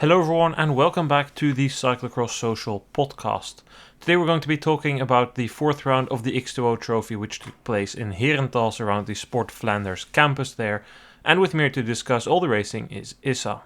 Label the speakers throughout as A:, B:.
A: Hello everyone and welcome back to the Cyclocross Social podcast. Today we're going to be talking about the fourth round of the X2O Trophy which took place in Herentals around the Sport Flanders Campus there. And with me here to discuss all the racing is Issam.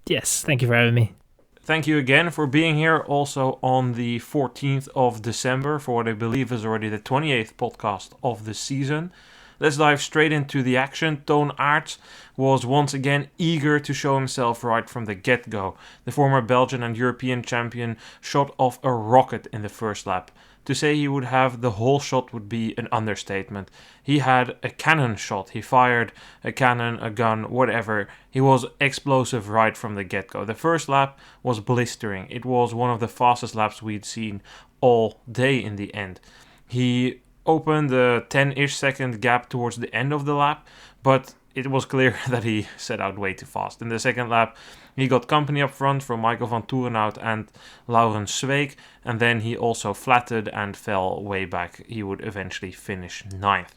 B: Yes, thank you for having me.
A: Thank you again for being here also on the 14th of December for what I believe is already the 28th podcast of the season. Let's dive straight into the action. Toon Aerts was once again eager to show himself right from the get-go. The former Belgian and European champion shot off a rocket in the first lap. To say he would have the whole shot would be an understatement. He had a cannon shot. He fired a cannon, a gun, whatever. He was explosive right from the get-go. The first lap was blistering. It was one of the fastest laps we'd seen all day in the end. He opened a 10-ish second gap towards the end of the lap, but it was clear that he set out way too fast. In the second lap, he got company up front from Michael Vanthourenhout and Laurens Zweek, and then he also flattered and fell way back. He would eventually finish 9th.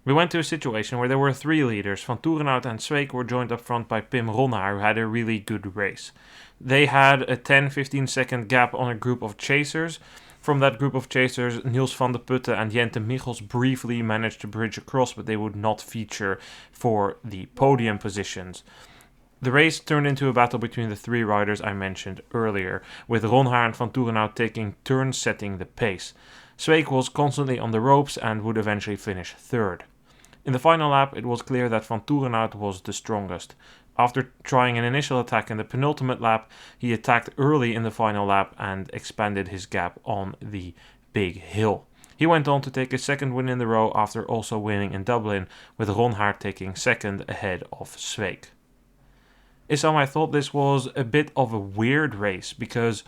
A: We went to a situation where there were three leaders. Vanthourenhout and Zweek were joined up front by Pim Ronhaar, who had a really good race. They had a 10-15 second gap on a group of chasers. From that group of chasers, Niels van de Putte and Jente Michels briefly managed to bridge across, but they would not feature for the podium positions. The race turned into a battle between the three riders I mentioned earlier, with Ronhaar and Vanthourenhout taking turns setting the pace. Zweek was constantly on the ropes and would eventually finish third. In the final lap, it was clear that Vanthourenhout was the strongest. After trying an initial attack in the penultimate lap, he attacked early in the final lap and expanded his gap on the big hill. He went on to take his second win in the row after also winning in Dublin, with Ronhaar taking second ahead of Zweek. Issam, I thought this was a bit of a weird race because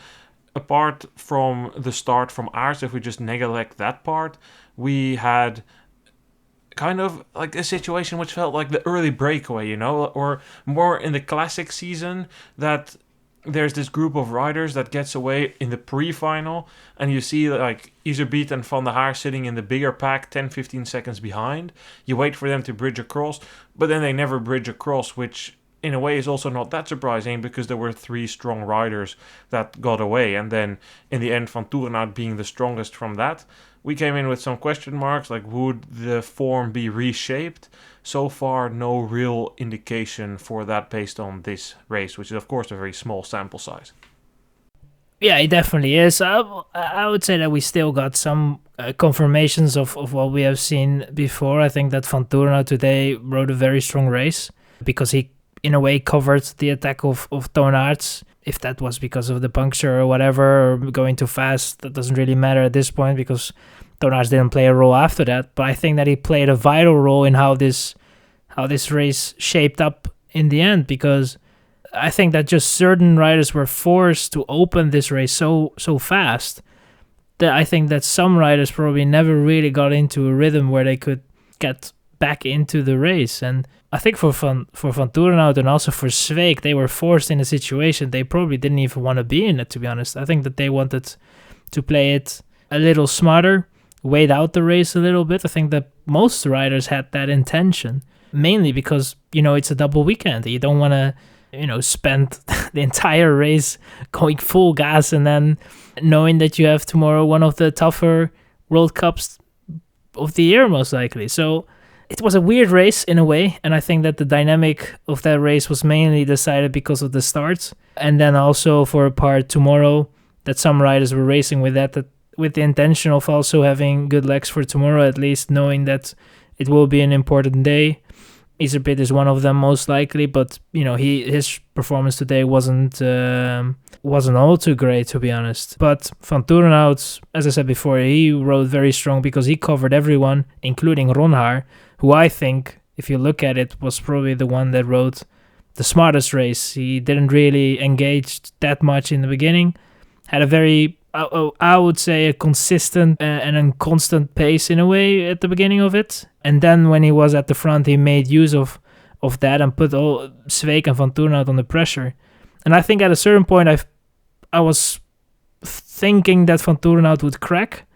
A: apart from the start from Aerts, if we just neglect that part, we had kind of like a situation which felt like the early breakaway, or more in the classic season that there's this group of riders that gets away in the pre-final and you see like Iserbyt and Van der Haar sitting in the bigger pack 10-15 seconds behind. You wait for them to bridge across, but then they never bridge across, which in a way is also not that surprising because there were three strong riders that got away, and then in the end Vanthourenhout being the strongest from that. We came in with some question marks, like would the form be reshaped? So far, no real indication for that based on this race, which is of course a very small sample size.
B: Yeah, it definitely is. I would say that we still got some confirmations of what we have seen before. I think that Vanthourenhout today rode a very strong race because he, in a way, covered the attack of Toon Aerts. If that was because of the puncture or whatever, or going too fast, that doesn't really matter at this point because Toon Aerts didn't play a role after that. But I think that he played a vital role in how this race shaped up in the end, because I think that just certain riders were forced to open this race so fast that I think that some riders probably never really got into a rhythm where they could get back into the race. And I think for Vanthourenhout and also for Zweek, they were forced in a situation they probably didn't even want to be in it, to be honest. I think that they wanted to play it a little smarter, wait out the race a little bit. I think that most riders had that intention, mainly because, it's a double weekend. You don't want to, spend the entire race going full gas and then knowing that you have tomorrow one of the tougher World Cups of the year, most likely. So it was a weird race in a way, and I think that the dynamic of that race was mainly decided because of the starts, and then also for a part tomorrow that some riders were racing with that with the intention of also having good legs for tomorrow, at least knowing that it will be an important day. Iserbyt is one of them most likely, but his performance today wasn't all too great, to be honest. But Vanthourenhout, as I said before, he rode very strong because he covered everyone, including Ronhaar, who I think, if you look at it, was probably the one that rode the smartest race. He didn't really engage that much in the beginning, had a very, I would say, a consistent and a constant pace in a way at the beginning of it. And then when he was at the front, he made use of that and put all Zweek and Vanthourenhout on the pressure. And I think at a certain point, I was thinking that Vanthourenhout would crack,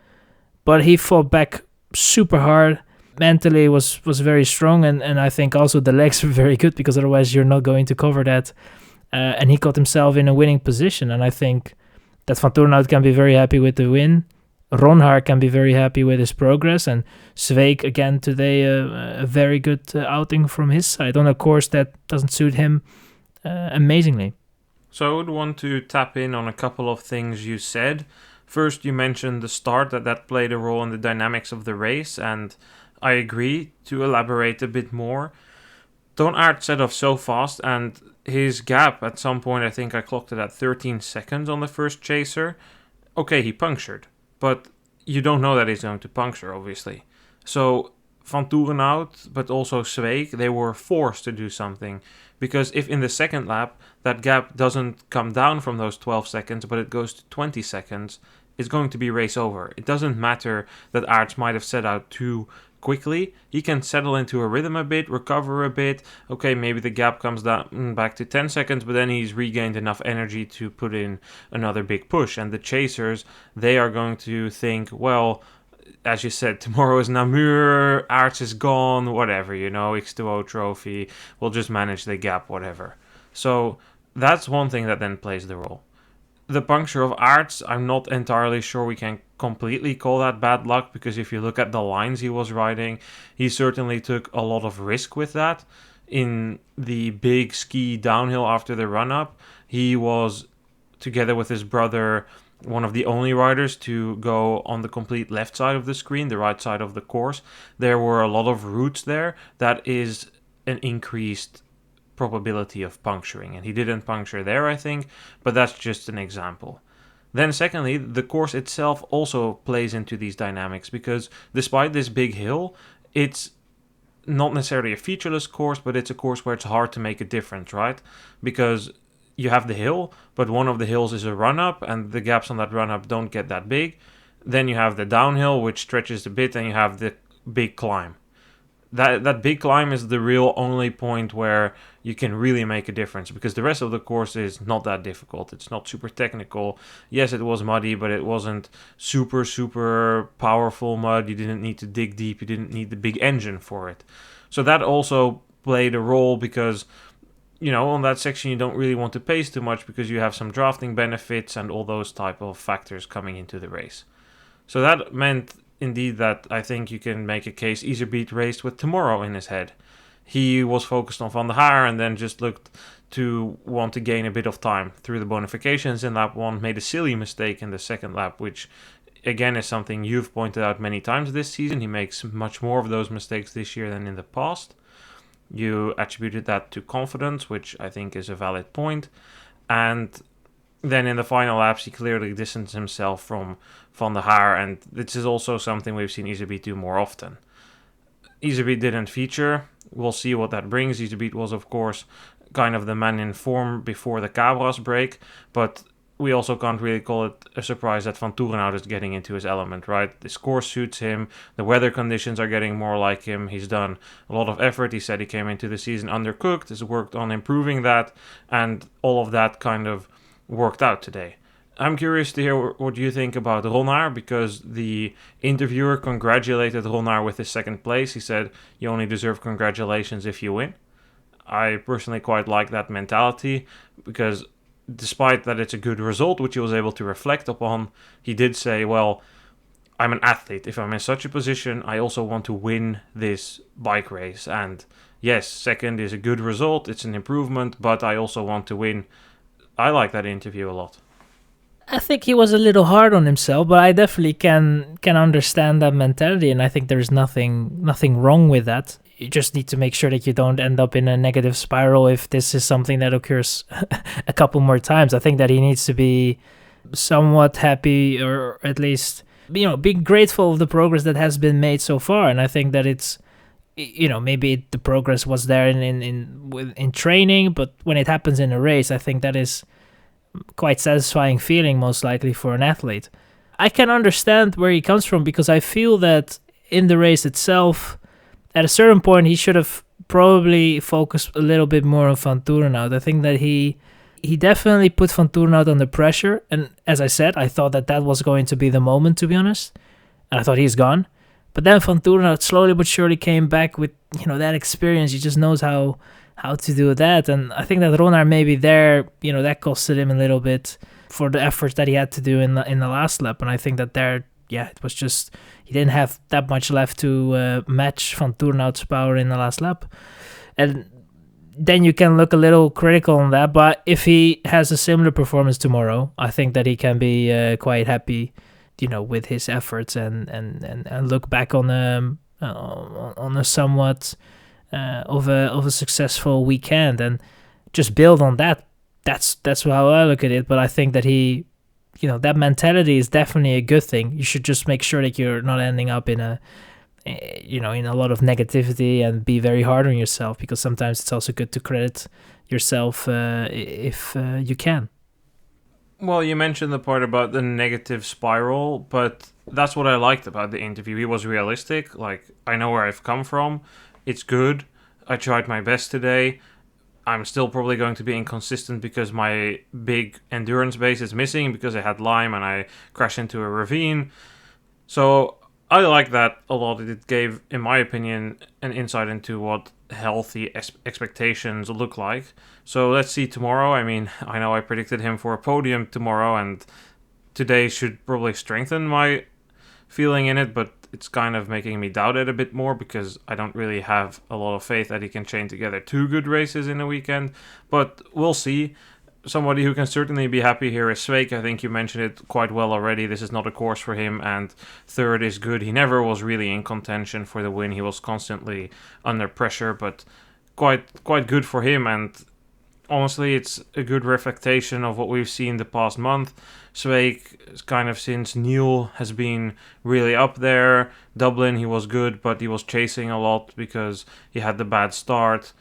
B: but he fought back super hard. Mentally was very strong, and I think also the legs were very good, because otherwise you're not going to cover that and he got himself in a winning position. And I think that Vanthourenhout can be very happy with the win. Ronhaar can be very happy with his progress, and Zweek again today a very good outing from his side on a course that doesn't suit him amazingly.
A: So I would want to tap in on a couple of things you said. First, you mentioned the start, that played a role in the dynamics of the race, and I agree. To elaborate a bit more, Toon Aert set off so fast, and his gap at some point, I think I clocked it at 13 seconds on the first chaser. Okay, he punctured, but you don't know that he's going to puncture, obviously. So Vanthourenhout, but also Zweek, they were forced to do something, because if in the second lap that gap doesn't come down from those 12 seconds, but it goes to 20 seconds, it's going to be race over. It doesn't matter that Aerts might have set out too quickly. He can settle into a rhythm a bit, recover a bit. Okay, maybe the gap comes down back to 10 seconds, but then he's regained enough energy to put in another big push. And the chasers, they are going to think, well, as you said, tomorrow is Namur, Aerts is gone, whatever, X2O Trophy, we'll just manage the gap, whatever. So that's one thing that then plays the role. The puncture of Aerts, I'm not entirely sure we can completely call that bad luck, because if you look at the lines he was riding, he certainly took a lot of risk with that. In the big ski downhill after the run-up, he was, together with his brother, one of the only riders to go on the complete left side of the screen, the right side of the course. There were a lot of routes there. That is an increased probability of puncturing, and he didn't puncture there, I think, but that's just an example. Then secondly, the course itself also plays into these dynamics, because despite this big hill, it's not necessarily a featureless course, but it's a course where it's hard to make a difference, right? Because you have the hill, but one of the hills is a run-up, and the gaps on that run-up don't get that big. Then you have the downhill, which stretches a bit, and you have the big climb. That big climb is the real only point where you can really make a difference, because the rest of the course is not that difficult. It's not super technical. Yes, it was muddy, but it wasn't super, super powerful mud. You didn't need to dig deep. You didn't need the big engine for it. So that also played a role, because on that section you don't really want to pace too much, because you have some drafting benefits and all those type of factors coming into the race. So that meant indeed that I think you can make a case Iserbyt raced with tomorrow in his head. He was focused on Van der Haar and then just looked to want to gain a bit of time through the bonifications in lap 1, made a silly mistake in the second lap, which again is something you've pointed out many times this season. He makes much more of those mistakes this year than in the past. You attributed that to confidence, which I think is a valid point. And then in the final laps, he clearly distanced himself from Van der Haar, and this is also something we've seen Iserbyt do more often. Iserbyt didn't feature. We'll see what that brings. Iserbyt was, of course, kind of the man in form before the Cabras break, but we also can't really call it a surprise that Vanthourenhout is getting into his element, right? This course suits him. The weather conditions are getting more like him. He's done a lot of effort. He said he came into the season undercooked, has worked on improving that, and all of that kind of worked out today. I'm curious to hear what you think about Ronhaar, because the interviewer congratulated Ronhaar with his second place. He said, you only deserve congratulations if you win. I personally quite like that mentality, because despite that it's a good result, which he was able to reflect upon, he did say, well, I'm an athlete. If I'm in such a position, I also want to win this bike race. And yes, second is a good result. It's an improvement, but I also want to win. I like that interview a lot.
B: I think he was a little hard on himself, but I definitely can understand that mentality, and I think there's nothing wrong with that. You just need to make sure that you don't end up in a negative spiral if this is something that occurs a couple more times. I think that he needs to be somewhat happy, or at least be grateful of the progress that has been made so far. And I think that it's maybe the progress was there in training, but when it happens in a race, I think that is quite satisfying feeling, most likely, for an athlete. I can understand where he comes from, because I feel that in the race itself, at a certain point, he should have probably focused a little bit more on Vanthourenhout. I think that he definitely put Vanthourenhout under pressure, and as I said, I thought that was going to be the moment, to be honest, and I thought he's gone. But then Vanthourenhout slowly but surely came back with that experience. He just knows how how to do that. And I think that Ronar maybe there, that costed him a little bit for the efforts that he had to do in the last lap. And I think that there, it was just he didn't have that much left to match Vanthourenhout's power in the last lap. And then you can look a little critical on that. But if he has a similar performance tomorrow, I think that he can be quite happy, with his efforts and look back on a somewhat of a successful weekend and just build on that. That's how I look at it. But I think that he, that mentality is definitely a good thing. You should just make sure that you're not ending up in a lot of negativity and be very hard on yourself, because sometimes it's also good to credit yourself if you can.
A: Well, you mentioned the part about the negative spiral, but that's what I liked about the interview. He was realistic. Like, I know where I've come from. It's good. I tried my best today. I'm still probably going to be inconsistent because my big endurance base is missing because I had Lyme and I crashed into a ravine. So I like that a lot. It gave, in my opinion, an insight into what healthy expectations look like. So let's see tomorrow. I mean, I know I predicted him for a podium tomorrow, and today should probably strengthen my feeling in it, but it's kind of making me doubt it a bit more because I don't really have a lot of faith that he can chain together two good races in a weekend. But we'll see. Somebody who can certainly be happy here is Sveik. I think you mentioned it quite well already. This is not a course for him, and third is good. He never was really in contention for the win. He was constantly under pressure, but quite good for him. And honestly, it's a good reflection of what we've seen the past month. Sveik, kind of since Neil, has been really up there. Dublin, he was good, but he was chasing a lot because he had the bad start.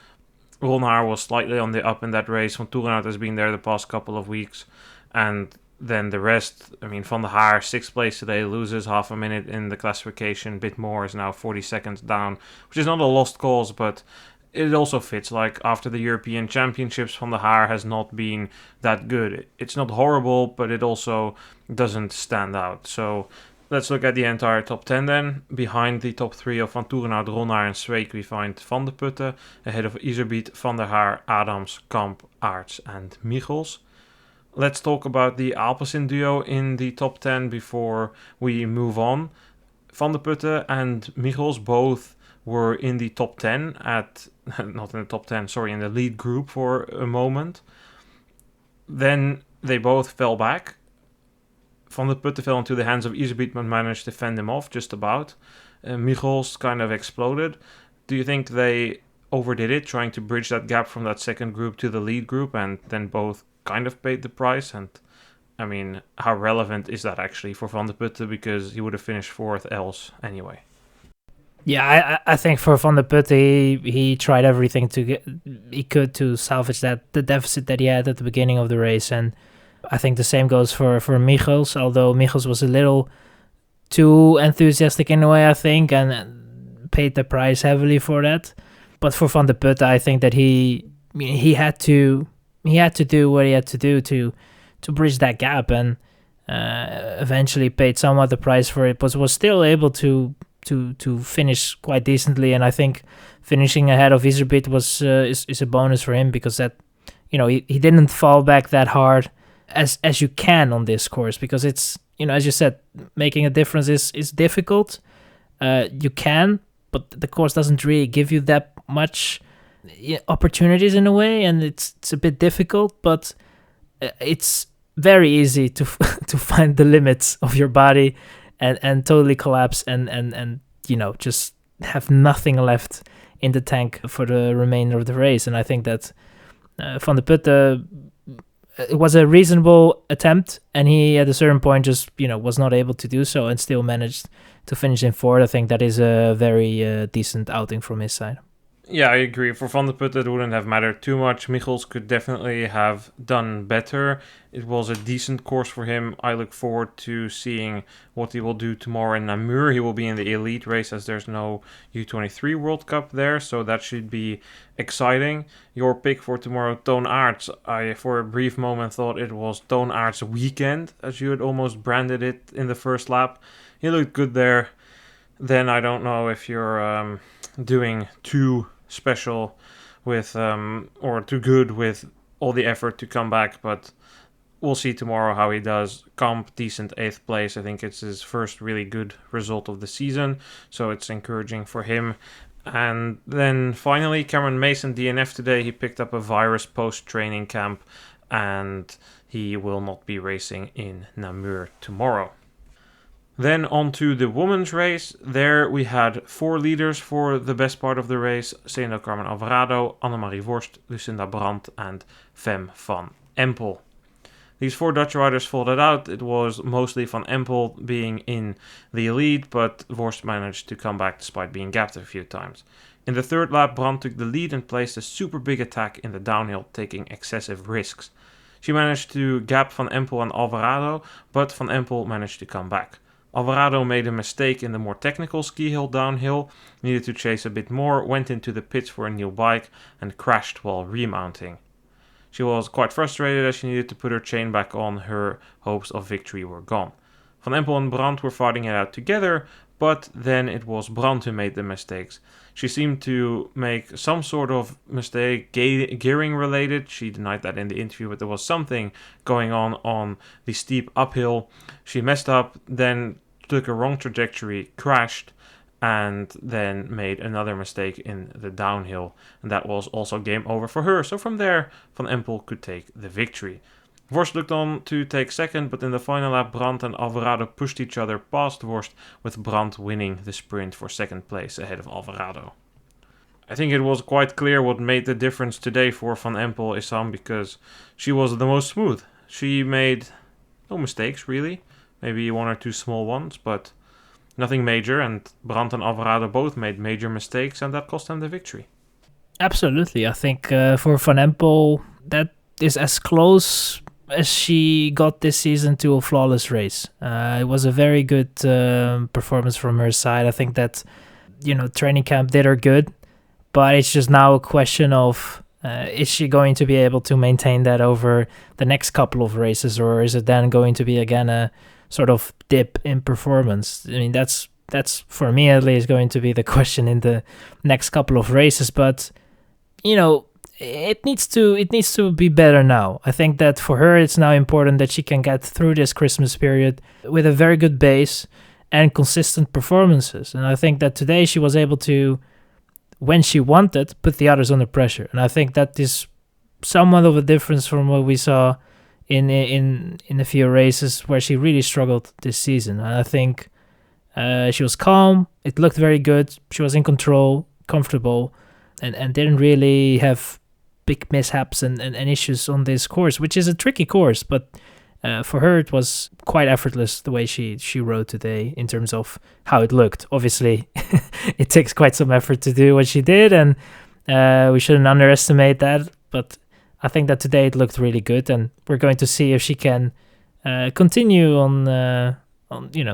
A: Ronar was slightly on the up in that race. Vanthourenhout has been there the past couple of weeks. And then the rest, I mean, Van der Haar, 6th place today, loses half a minute in the classification. A bit more, is now 40 seconds down, which is not a lost cause, but it also fits. Like, after the European Championships, Van der Haar has not been that good. It's not horrible, but it also doesn't stand out. So let's look at the entire top 10 then. Behind the top 3 of Vanthourenhout, Ronar and Sveik, we find Van de Putte, ahead of Iserbyt, Van der Haar, Adams, Kamp, Aerts and Michels. Let's talk about the Alpecin duo in the top 10 before we move on. Van de Putte and Michels both were in the top 10 not in the top 10, sorry, in the lead group for a moment. Then they both fell back. Van de Putte fell into the hands of Iserbyt, but managed to fend him off just about. Michels kind of exploded. Do you think they overdid it, trying to bridge that gap from that second group to the lead group, and then both kind of paid the price? And I mean, how relevant is that actually for Van de Putte, because he would have finished 4th else anyway?
B: Yeah, I think for Van de Putte, he tried everything he could to salvage the deficit that he had at the beginning of the race, and I think the same goes for Michels, although Michels was a little too enthusiastic in a way, I think, and paid the price heavily for that. But for Van de Putte, I think that he had to do what he had to do to bridge that gap, and eventually paid somewhat the price for it, but was still able to finish quite decently. And I think finishing ahead of Iserbyt is a bonus for him, because that he didn't fall back that hard as you can on this course, because it's, as you said, making a difference is difficult. You can, but the course doesn't really give you that much opportunities in a way, and it's a bit difficult, but it's very easy to to find the limits of your body and totally collapse and just have nothing left in the tank for the remainder of the race. And I think that Van de Putte, it was a reasonable attempt, and he at a certain point just was not able to do so and still managed to finish in 4th. I think that is a very decent outing from his side.
A: Yeah, I agree. For Van de Putte, it wouldn't have mattered too much. Michels could definitely have done better. It was a decent course for him. I look forward to seeing what he will do tomorrow in Namur. He will be in the elite race, as there's no U23 World Cup there, so that should be exciting. Your pick for tomorrow, Toon Aerts. I, for a brief moment, thought it was Toon Aerts' weekend, as you had almost branded it in the first lap. He looked good there. Then I don't know if you're doing too special with or too good with all the effort to come back, but we'll see tomorrow how he does. Comp, decent 8th place. I think it's his first really good result of the season, so it's encouraging for him. And then finally, Cameron Mason DNF today. He picked up a virus post-training camp, and he will not be racing in Namur tomorrow. Then on to the women's race. There we had 4 leaders for the best part of the race. Zeno Carmen Alvarado, Annemarie Worst, Lucinda Brandt and Fem van Empel. These 4 Dutch riders fought it out. It was mostly Van Empel being in the lead, but Worst managed to come back despite being gapped a few times. In the 3rd lap, Brandt took the lead and placed a super big attack in the downhill, taking excessive risks. She managed to gap Van Empel and Alvarado, but Van Empel managed to come back. Alvarado made a mistake in the more technical ski hill downhill, needed to chase a bit more, went into the pits for a new bike and crashed while remounting. She was quite frustrated as she needed to put her chain back on. Her hopes of victory were gone. Van Empel and Brandt were fighting it out together, but then it was Brandt who made the mistakes. She seemed to make some sort of mistake, gearing related. She denied that in the interview, but there was something going on the steep uphill. She messed up, then took a wrong trajectory, crashed, and then made another mistake in the downhill. And that was also game over for her. So from there, Van Empel could take the victory. Worst looked on to take second, but in the final lap, Brandt and Alvarado pushed each other past Worst, with Brandt winning the sprint for second place ahead of Alvarado. I think it was quite clear what made the difference today for Van Empel, Issam, because she was the most smooth. She made no mistakes, really. Maybe 1 or 2 small ones, but nothing major, and Brandt and Alvarado both made major mistakes, and that cost them the victory.
B: Absolutely. I think for Van Empel, that is as close as she got this season to a flawless race. It was a very good performance from her side. I think that, training camp did her good, but it's just now a question of is she going to be able to maintain that over the next couple of races, or is it then going to be again a sort of dip in performance? I mean, that's for me at least going to be the question in the next couple of races, but it needs to be better now. I think that for her it's now important that she can get through this Christmas period with a very good base and consistent performances. And I think that today she was able to, when she wanted, put the others under pressure. And I think that is somewhat of a difference from what we saw in a few races where she really struggled this season. And I think she was calm. It looked very good. She was in control, comfortable, and didn't really have big mishaps and issues on this course, which is a tricky course. But for her, it was quite effortless the way she rode today in terms of how it looked. Obviously, it takes quite some effort to do what she did, and we shouldn't underestimate that. But I think that today it looked really good, and we're going to see if she can continue on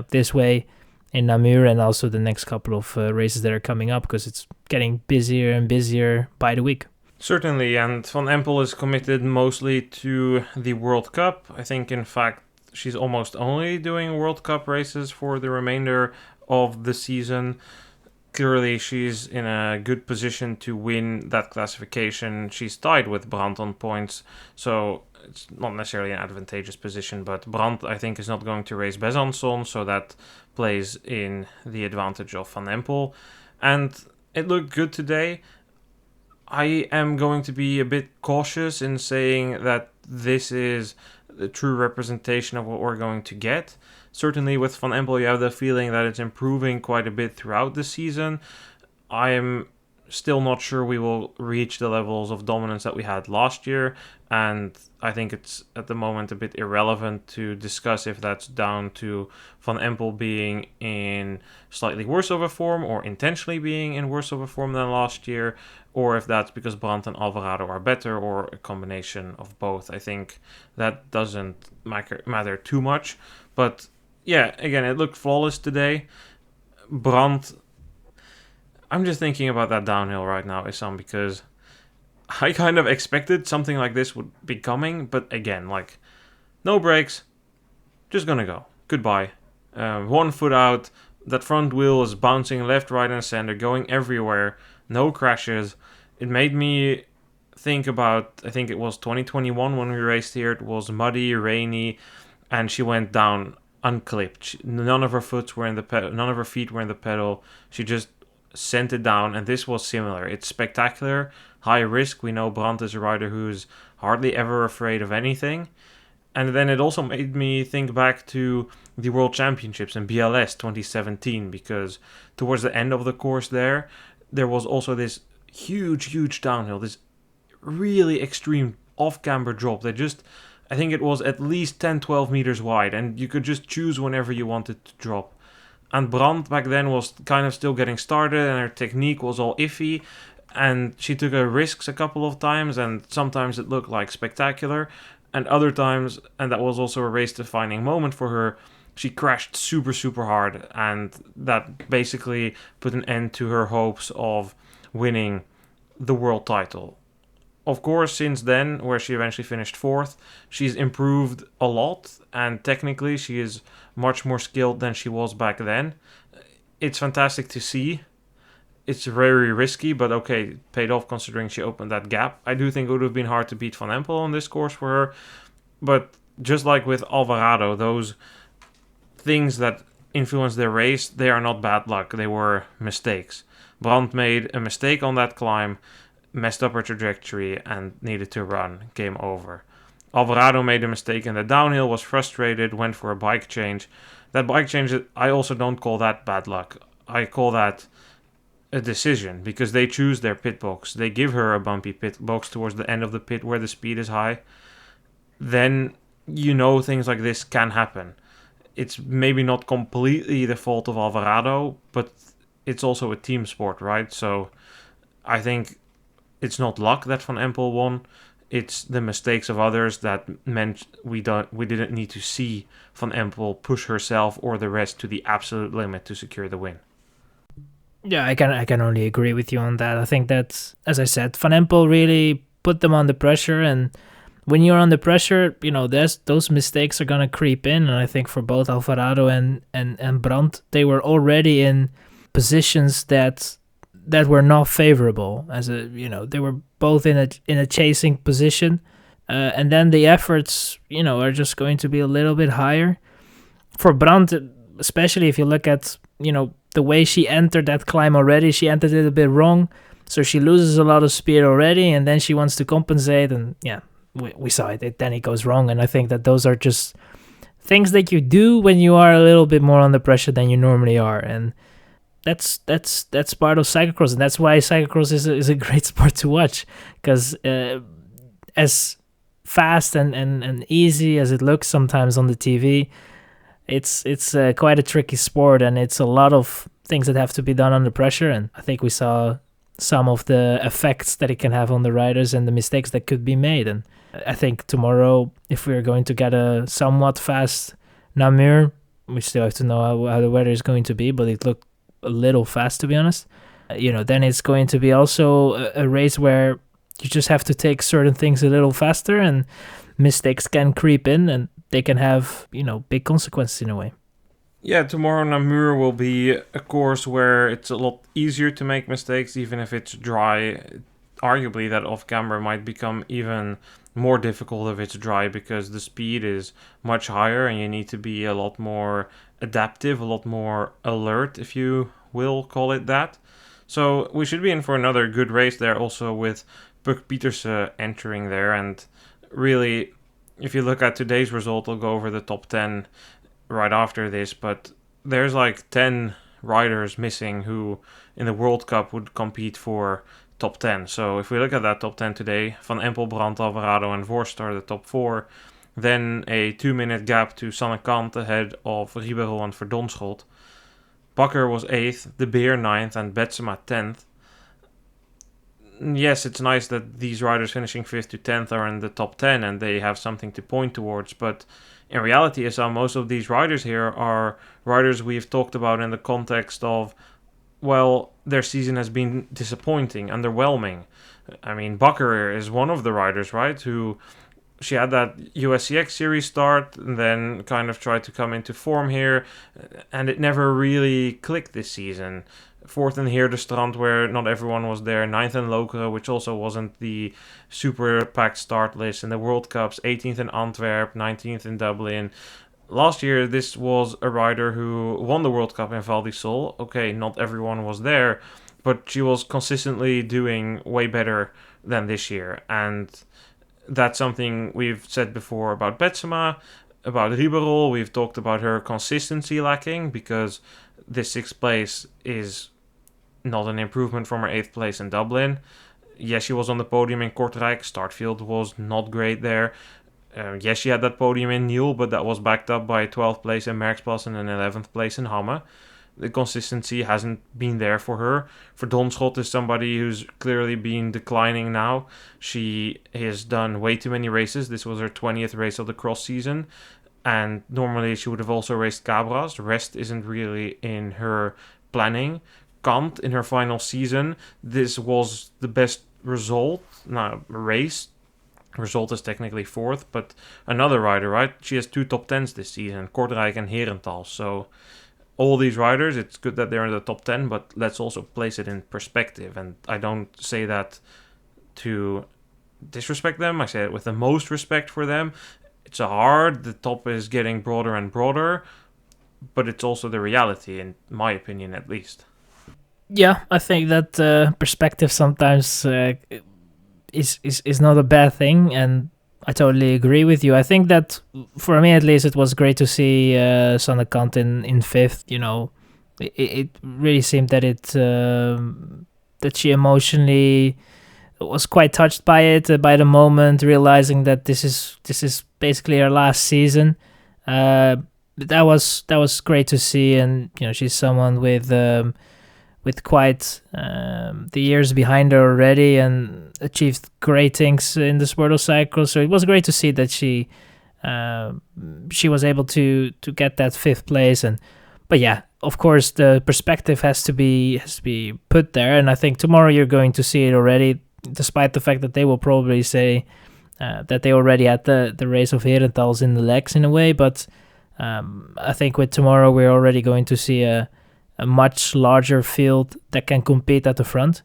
B: this way in Namur and also the next couple of races that are coming up, because it's getting busier and busier by the week.
A: Certainly, and Van Empel is committed mostly to the World Cup. I think, in fact, she's almost only doing World Cup races for the remainder of the season. Clearly, she's in a good position to win that classification. She's tied with Brandt on points, so it's not necessarily an advantageous position, but Brandt, I think, is not going to race Besançon, so that plays in the advantage of Van Empel. And it looked good today. I am going to be a bit cautious in saying that this is the true representation of what we're going to get. Certainly with Van Empel, you have the feeling that it's improving quite a bit throughout the season. I am still not sure we will reach the levels of dominance that we had last year, and I think it's at the moment a bit irrelevant to discuss if that's down to Van Empel being in slightly worse of a form or intentionally being in worse of a form than last year, or if that's because Brandt and Alvarado are better, or a combination of both. I think that doesn't matter too much, but yeah, again, it looked flawless today. Brandt, I'm just thinking about that downhill right now, Issam, because I kind of expected something like this would be coming, but again, like, no brakes, just gonna go. Goodbye. 1 foot out, that front wheel is bouncing left, right, and center, going everywhere, no crashes. It made me think about, I think it was 2021 when we raced here. It was muddy, rainy, and she went down unclipped. None of her feet were in the pedal. She just sent it down, and this was similar. It's spectacular, high risk. We know Brandt is a rider who's hardly ever afraid of anything. And then it also made me think back to the World Championships in BLS 2017, because towards the end of the course there was also this huge downhill, this really extreme off-camber drop that just, I think it was at least 10-12 meters wide, and you could just choose whenever you wanted to drop. And Brandt back then was kind of still getting started, and her technique was all iffy, and she took her risks a couple of times, and sometimes it looked like spectacular, and other times, and that was also a race-defining moment for her, she crashed super hard, and that basically put an end to her hopes of winning the world title. Of course, since then, where she eventually finished 4th, she's improved a lot, and technically she is much more skilled than she was back then. It's fantastic to see. It's very risky, but okay, it paid off considering she opened that gap. I do think it would have been hard to beat Van Empel on this course for her, but just like with Alvarado, those things that influence their race, they are not bad luck, they were mistakes. Brandt made a mistake on that climb, messed up her trajectory, and needed to run. Game over. Alvarado made a mistake in the downhill, was frustrated, went for a bike change. That bike change, I also don't call that bad luck. I call that a decision, because they choose their pit box. They give her a bumpy pit box towards the end of the pit where the speed is high. Then you know things like this can happen. It's maybe not completely the fault of Alvarado, but it's also a team sport, right? So I think it's not luck that Van Empel won. It's the mistakes of others that meant we didn't need to see Van Empel push herself or the rest to the absolute limit to secure the win.
B: Yeah, I can only agree with you on that. I think that, as I said, Van Empel really put them under pressure, and when you're under pressure, those mistakes are gonna creep in. And I think for both Alvarado and Brandt, they were already in positions that were not favorable. They were both in a chasing position, and then the efforts, are just going to be a little bit higher for Brandt, especially if you look at the way she entered that climb already. She entered it a bit wrong, so she loses a lot of speed already, and then she wants to compensate, and we saw it. Then it goes wrong, and I think that those are just things that you do when you are a little bit more under pressure than you normally are, and that's part of cyclocross, and that's why cyclocross is a great sport to watch, because as fast and easy as it looks sometimes on the TV, it's quite a tricky sport, and it's a lot of things that have to be done under pressure. And I think we saw some of the effects that it can have on the riders and the mistakes that could be made. And I think tomorrow, if we're going to get a somewhat fast Namur, we still have to know how the weather is going to be, but it looked a little fast, to be honest. Then it's going to be also a race where you just have to take certain things a little faster, and mistakes can creep in, and they can have big consequences in a way.
A: Yeah, tomorrow Namur will be a course where it's a lot easier to make mistakes, even if it's dry. Arguably, that off-camber might become even more difficult if it's dry, because the speed is much higher and you need to be a lot more adaptive, a lot more alert, if you will call it that. So we should be in for another good race there, also with Puck Pieterse entering there. And really, if you look at today's result, I'll go over the top 10 right after this, but there's like 10 riders missing who in the World Cup would compete for top 10. So if we look at that top 10 today, Van Empel, Brandt, Alvarado and Vorst are the top 4. Then a 2-minute gap to Sannekant ahead of Ribeiro and Verdonschot. Bakker was 8th, De Beer 9th and Betsema 10th. Yes, it's nice that these riders finishing 5th to 10th are in the top 10 and they have something to point towards, but in reality, most of these riders here are riders we've talked about in the context of, well, their season has been disappointing, underwhelming. I mean, Bakker is one of the riders, right, who she had that USCX series start and then kind of tried to come into form here, and it never really clicked this season. Fourth in Heerdestrand, where not everyone was there. Ninth in Lokeren, which also wasn't the super packed start list. In the World Cups, 18th in Antwerp, 19th in Dublin. Last year, this was a rider who won the World Cup in Val di Sol. Okay, not everyone was there, but she was consistently doing way better than this year. And that's something we've said before about Betsema, about Riberol. We've talked about her consistency lacking, because this 6th place is not an improvement from her 8th place in Dublin. Yes, she was on the podium in Kortrijk. Startfield was not great there. Yes, she had that podium in Niel, but that was backed up by a 12th place in Merckxplas and an 11th place in Hamme. The consistency hasn't been there for her. Verdonschot is somebody who's clearly been declining now. She has done way too many races. This was her 20th race of the cross season. And normally she would have also raced Cabras. The rest isn't really in her planning. Kant, in her final season, this was the best result. Now, race. Result is technically 4th, but another rider, right? She has 2 top 10s this season, Kortrijk and Herentals. So all these riders, it's good that they're in the top 10, but let's also place it in perspective. And I don't say that to disrespect them. I say it with the most respect for them. It's hard. The top is getting broader and broader, but it's also the reality, in my opinion, at least.
B: Yeah, I think that perspective sometimes is not a bad thing, and I totally agree with you. I think that, for me at least, it was great to see Sanne Kant in 5th. You know, it really seemed that that she emotionally was quite touched by it, by the moment, realizing that this is basically her last season. That was great to see, and you know, she's someone with quite the years behind her already, and achieved great things in the sport of cycle. So it was great to see that she was able to get that 5th place. But yeah, of course, the perspective has to be put there, and I think tomorrow you're going to see it already, despite the fact that they will probably say that they already had the race of Herentals in the legs in a way. But I think with tomorrow we're already going to see a much larger field that can compete at the front.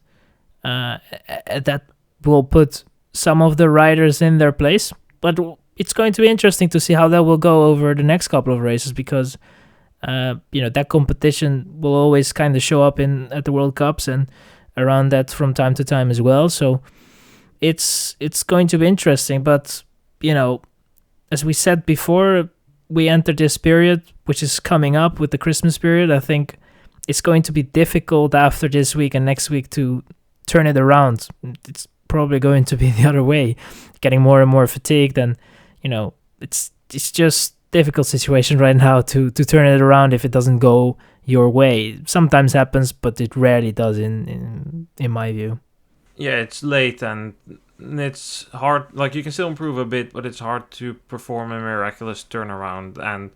B: That will put some of the riders in their place, but it's going to be interesting to see how that will go over the next couple of races, because that competition will always kind of show up at the World Cups and around that from time to time as well. So it's going to be interesting. But as we said before, we enter this period which is coming up with the Christmas period. I think it's going to be difficult after this week and next week to turn it around. It's probably going to be the other way, getting more and more fatigued, and it's just difficult situation right now to turn it around if it doesn't go your way. Sometimes happens, but it rarely does in my view.
A: Yeah, it's late and it's hard. Like, you can still improve a bit, but it's hard to perform a miraculous turnaround. And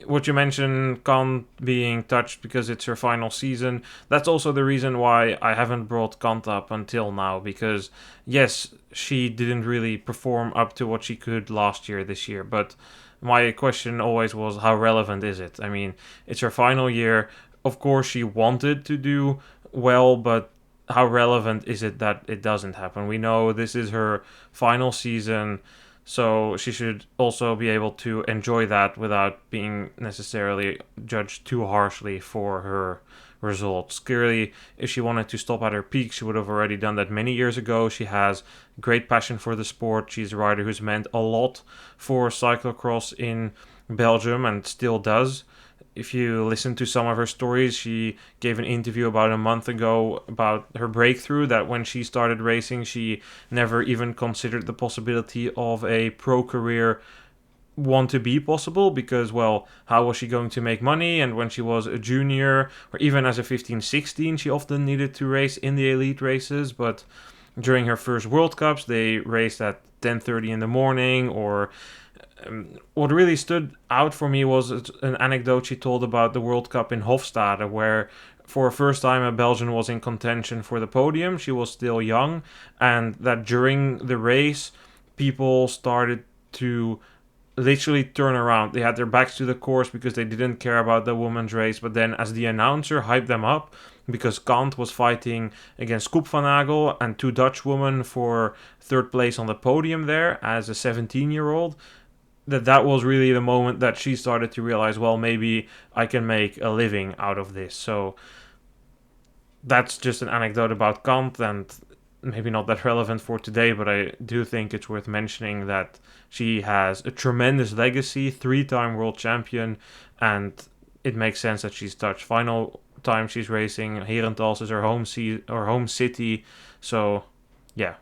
A: what you mentioned, Kant being touched because it's her final season, that's also the reason why I haven't brought Kant up until now, because yes, she didn't really perform up to what she could last year, this year, but my question always was, how relevant is it? I mean, it's her final year. Of course, she wanted to do well, but how relevant is it that it doesn't happen? We know this is her final season, so she should also be able to enjoy that without being necessarily judged too harshly for her results. Clearly, if she wanted to stop at her peak, she would have already done that many years ago. She has great passion for the sport. She's a rider who's meant a lot for cyclocross in Belgium and still does. If you listen to some of her stories, she gave an interview about a month ago about her breakthrough, that when she started racing, she never even considered the possibility of a pro career want to be possible, because, well, how was she going to make money? And when she was a junior, or even as a 15-16, she often needed to race in the elite races. But during her first World Cups, they raced at 10:30 in the morning, or what really stood out for me was an anecdote she told about the World Cup in Hofstade, where for the first time a Belgian was in contention for the podium. She was still young, and that during the race, people started to literally turn around. They had their backs to the course because they didn't care about the women's race. But then as the announcer hyped them up, because Kant was fighting against Koep van Nagel and two Dutch women for third place on the podium there as a 17-year-old, that was really the moment that she started to realize, well, maybe I can make a living out of this. So that's just an anecdote about Kant, and maybe not that relevant for today, but I do think it's worth mentioning that she has a tremendous legacy, 3-time world champion, and it makes sense that she's Dutch. Final time she's racing, Herentals is her home city, so yeah,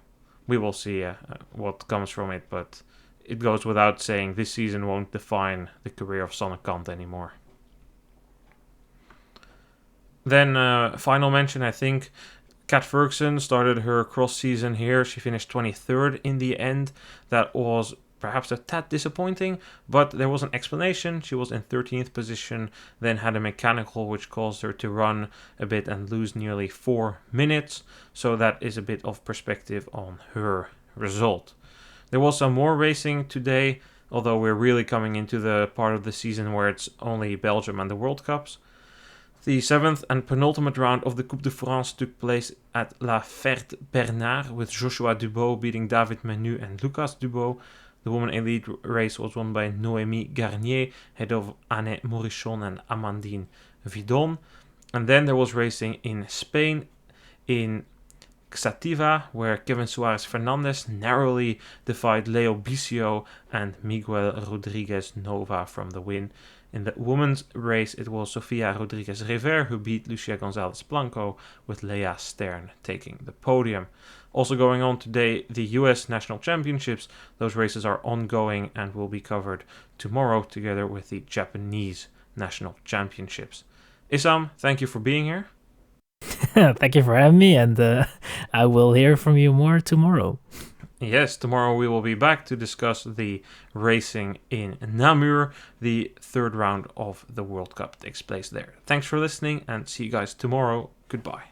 A: we will see what comes from it, but it goes without saying this season won't define the career of Sanne Kant anymore. Then final mention, I think, Kat Ferguson started her cross season here. She finished 23rd in the end. That was perhaps a tad disappointing, but there was an explanation. She was in 13th position, then had a mechanical which caused her to run a bit and lose nearly 4 minutes. So that is a bit of perspective on her result. There was some more racing today, although we're really coming into the part of the season where it's only Belgium and the World Cups. The 7th and penultimate round of the Coupe de France took place at La Ferte Bernard, with Joshua Dubois beating David Menu and Lucas Dubois. The women elite race was won by Noémie Garnier, ahead of Anne Morichon and Amandine Vidon. And then there was racing in Spain, in Xativa, where Kevin Suarez Fernandez narrowly defied Leo Bicio and Miguel Rodriguez Nova from the win. In the women's race, it was Sofia Rodriguez Rever who beat Lucia Gonzalez Blanco, with Leia Stern taking the podium. Also going on today, the US National Championships. Those races are ongoing and will be covered tomorrow together with the Japanese National Championships. Issam, thank you for being here.
B: Thank you for having me, and I will hear from you more tomorrow.
A: Yes, tomorrow we will be back to discuss the racing in Namur. The third round of the World Cup takes place there. Thanks for listening, and see you guys tomorrow. Goodbye.